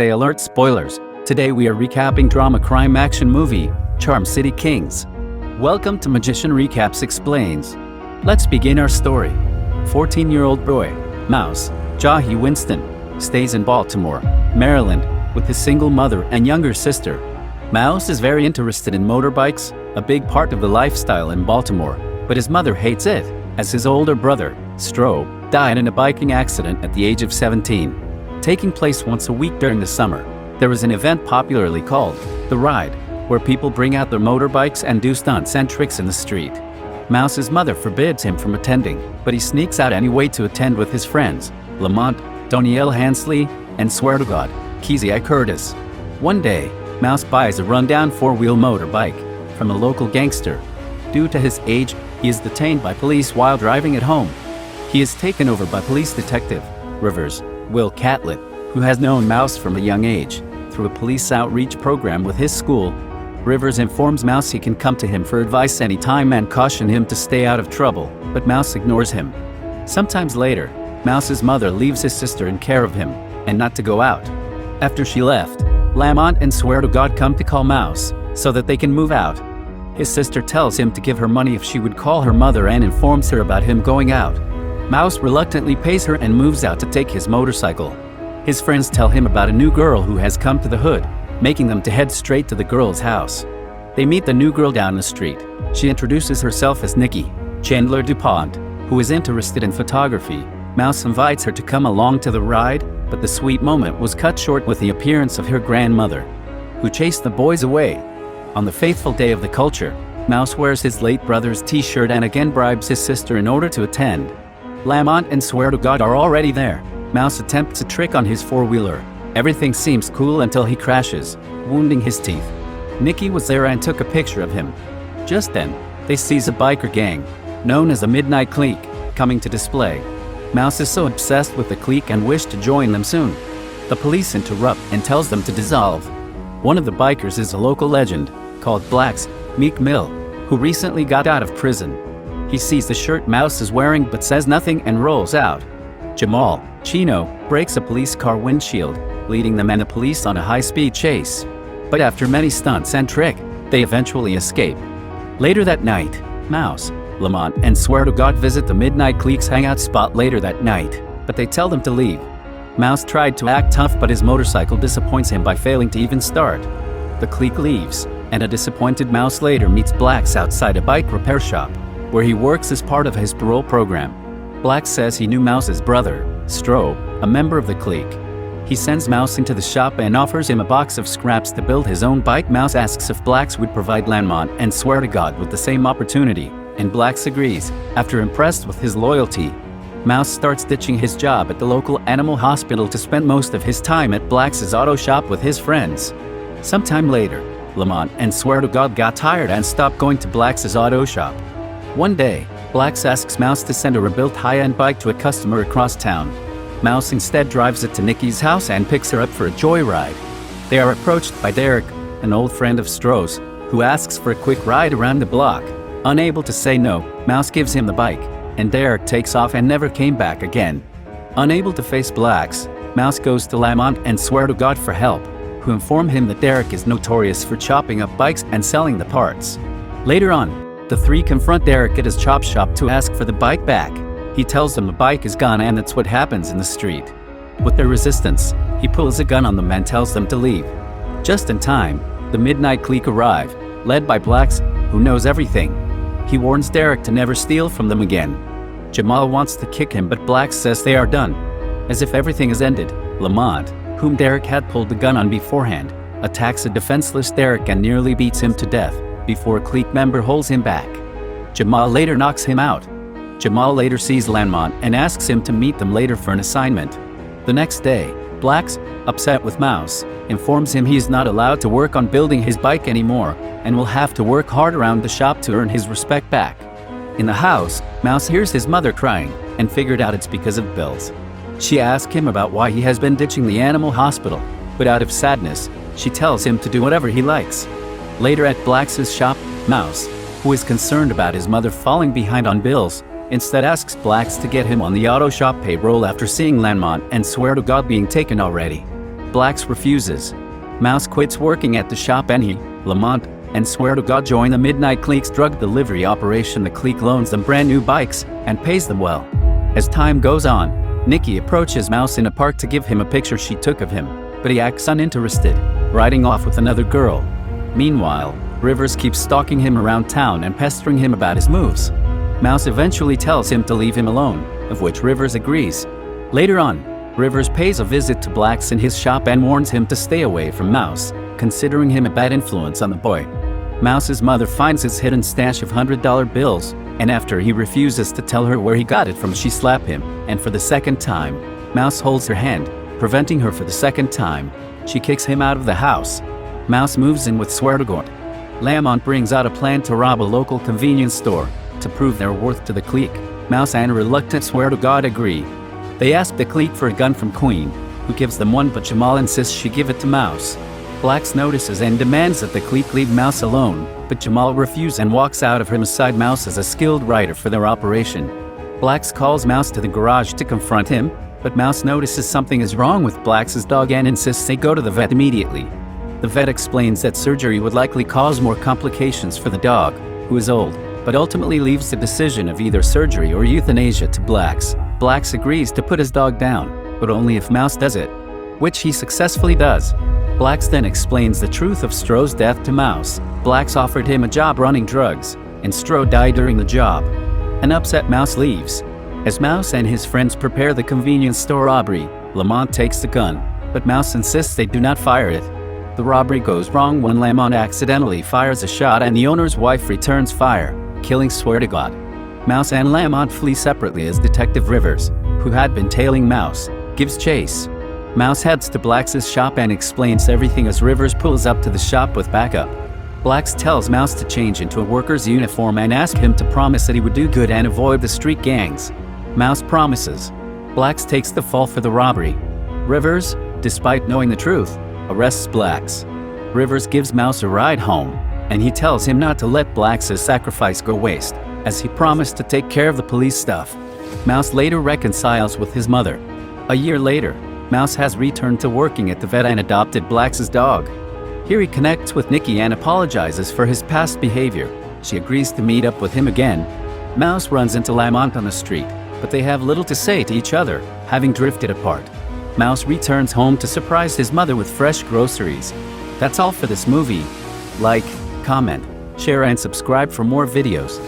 Stay alert, spoilers. Today we are recapping drama crime action movie, Charm City Kings. Welcome to Magician Recaps Explains. Let's begin our story. 14-year-old boy, Mouse, Jahi Winston, stays in Baltimore, Maryland, with his single mother and younger sister. Mouse is very interested in motorbikes, a big part of the lifestyle in Baltimore, but his mother hates it, as his older brother, Strobe, died in a biking accident at the age of 17. Taking place once a week during the summer, there is an event popularly called The Ride, where people bring out their motorbikes and do stunts and tricks in the street. Mouse's mother forbids him from attending, but he sneaks out anyway to attend with his friends, Lamont, Donielle Hansley, and swear to God, Kezia Curtis. One day, Mouse buys a rundown four-wheel motorbike from a local gangster. Due to his age, he is detained by police while driving it home. He is taken over by police detective, Rivers, Will Catlett, who has known Mouse from a young age. Through a police outreach program with his school, Rivers informs Mouse he can come to him for advice anytime and caution him to stay out of trouble, but Mouse ignores him. Sometimes later, Mouse's mother leaves his sister in care of him, and not to go out. After she left, Lamont and Swear to God come to call Mouse, so that they can move out. His sister tells him to give her money if she would call her mother and informs her about him going out. Mouse reluctantly pays her and moves out to take his motorcycle. His friends tell him about a new girl who has come to the hood, making them to head straight to the girl's house. They meet the new girl down the street. She introduces herself as Nikki Chandler DuPont, who is interested in photography. Mouse invites her to come along to the ride, but the sweet moment was cut short with the appearance of her grandmother, who chased the boys away. On the faithful day of the culture, Mouse wears his late brother's t-shirt and again bribes his sister in order to attend. Lamont and Swear to God are already there. Mouse attempts a trick on his four-wheeler. Everything seems cool until he crashes, wounding his teeth. Nikki was there and took a picture of him. Just then, they seize a biker gang, known as a Midnight Clique, coming to display. Mouse is so obsessed with the clique and wishes to join them soon. The police interrupt and tells them to dissolve. One of the bikers is a local legend, called Black's Meek Mill, who recently got out of prison. He sees the shirt Mouse is wearing but says nothing and rolls out. Jamal Chino breaks a police car windshield, leading them and the police on a high-speed chase. But after many stunts and trick, they eventually escape. Later that night, Mouse, Lamont, and Swear to God visit the Midnight Clique's hangout spot later that night, but they tell them to leave. Mouse tried to act tough, but his motorcycle disappoints him by failing to even start. The clique leaves, and a disappointed Mouse later meets Blacks outside a bike repair shop, where he works as part of his parole program. Black says he knew Mouse's brother, Strobe, a member of the clique. He sends Mouse into the shop and offers him a box of scraps to build his own bike. Mouse asks if Blacks would provide Lamont and Swear to God with the same opportunity, and Blacks agrees. After impressed with his loyalty, Mouse starts ditching his job at the local animal hospital to spend most of his time at Blacks's auto shop with his friends. Sometime later, Lamont and Swear to God got tired and stopped going to Blacks's auto shop. One day, Blacks asks Mouse to send a rebuilt high-end bike to a customer across town. Mouse instead drives it to Nikki's house and picks her up for a joyride. They are approached by Derek, an old friend of Stroh's, who asks for a quick ride around the block. Unable to say no, Mouse gives him the bike, and Derek takes off and never came back again. Unable to face Blacks, Mouse goes to Lamont and Swear to God for help, who inform him that Derek is notorious for chopping up bikes and selling the parts. Later on, the three confront Derek at his chop shop to ask for the bike back. He tells them the bike is gone and that's what happens in the street. With their resistance, he pulls a gun on them and tells them to leave. Just in time, the Midnight Clique arrive, led by Blacks, who knows everything. He warns Derek to never steal from them again. Jamal wants to kick him, but Blacks says they are done. As if everything is ended, Lamont, whom Derek had pulled the gun on beforehand, attacks a defenseless Derek and nearly beats him to death, before a clique member holds him back. Jamal later knocks him out. Jamal later sees Lamont and asks him to meet them later for an assignment. The next day, Blacks, upset with Mouse, informs him he is not allowed to work on building his bike anymore and will have to work hard around the shop to earn his respect back. In the house, Mouse hears his mother crying and figured out it's because of bills. She asks him about why he has been ditching the animal hospital, but out of sadness, she tells him to do whatever he likes. Later at Blacks's shop, Mouse, who is concerned about his mother falling behind on bills, instead asks Blacks to get him on the auto shop payroll after seeing Lamont and Swear to God being taken already. Blax refuses. Mouse quits working at the shop and he, Lamont, and swear to God join the Midnight Clique's drug delivery operation. The clique loans them brand new bikes and pays them well. As time goes on, Nikki approaches Mouse in a park to give him a picture she took of him, but he acts uninterested, riding off with another girl. Meanwhile, Rivers keeps stalking him around town and pestering him about his moves. Mouse eventually tells him to leave him alone, of which Rivers agrees. Later on, Rivers pays a visit to Blax in his shop and warns him to stay away from Mouse, considering him a bad influence on the boy. Mouse's mother finds his hidden stash of $100 bills, and after he refuses to tell her where he got it from, she slaps him, and for the second time, Mouse holds her hand, preventing her for the second time. She kicks him out of the house. Mouse moves in with Swear to God. Lamont brings out a plan to rob a local convenience store to prove their worth to the clique. Mouse and a reluctant Swear to God agree. They ask the clique for a gun from Queen, who gives them one, but Jamal insists she give it to Mouse. Blax notices and demands that the clique leave Mouse alone, but Jamal refuses and walks out of her side. Mouse is a skilled rider for their operation. Blax calls Mouse to the garage to confront him, but Mouse notices something is wrong with Blax's dog and insists they go to the vet immediately. The vet explains that surgery would likely cause more complications for the dog, who is old, but ultimately leaves the decision of either surgery or euthanasia to Blax. Blax agrees to put his dog down, but only if Mouse does it, which he successfully does. Blax then explains the truth of Stroh's death to Mouse. Blax offered him a job running drugs, and Stroh died during the job. An upset Mouse leaves. As Mouse and his friends prepare the convenience store robbery, Lamont takes the gun, but Mouse insists they do not fire it. The robbery goes wrong when Lamont accidentally fires a shot and the owner's wife returns fire, killing Swear to God. Mouse and Lamont flee separately as Detective Rivers, who had been tailing Mouse, gives chase. Mouse heads to Blax's shop and explains everything as Rivers pulls up to the shop with backup. Blax tells Mouse to change into a worker's uniform and asks him to promise that he would do good and avoid the street gangs. Mouse promises. Blax takes the fall for the robbery. Rivers, despite knowing the truth, arrests Blax. Rivers gives Mouse a ride home, and he tells him not to let Blax's sacrifice go waste, as he promised to take care of the police stuff. Mouse later reconciles with his mother. A year later, Mouse has returned to working at the vet and adopted Blax's dog. Here he connects with Nikki and apologizes for his past behavior. She agrees to meet up with him again. Mouse runs into Lamont on the street, but they have little to say to each other, having drifted apart. Mouse returns home to surprise his mother with fresh groceries. That's all for this movie. Like, comment, share and subscribe for more videos.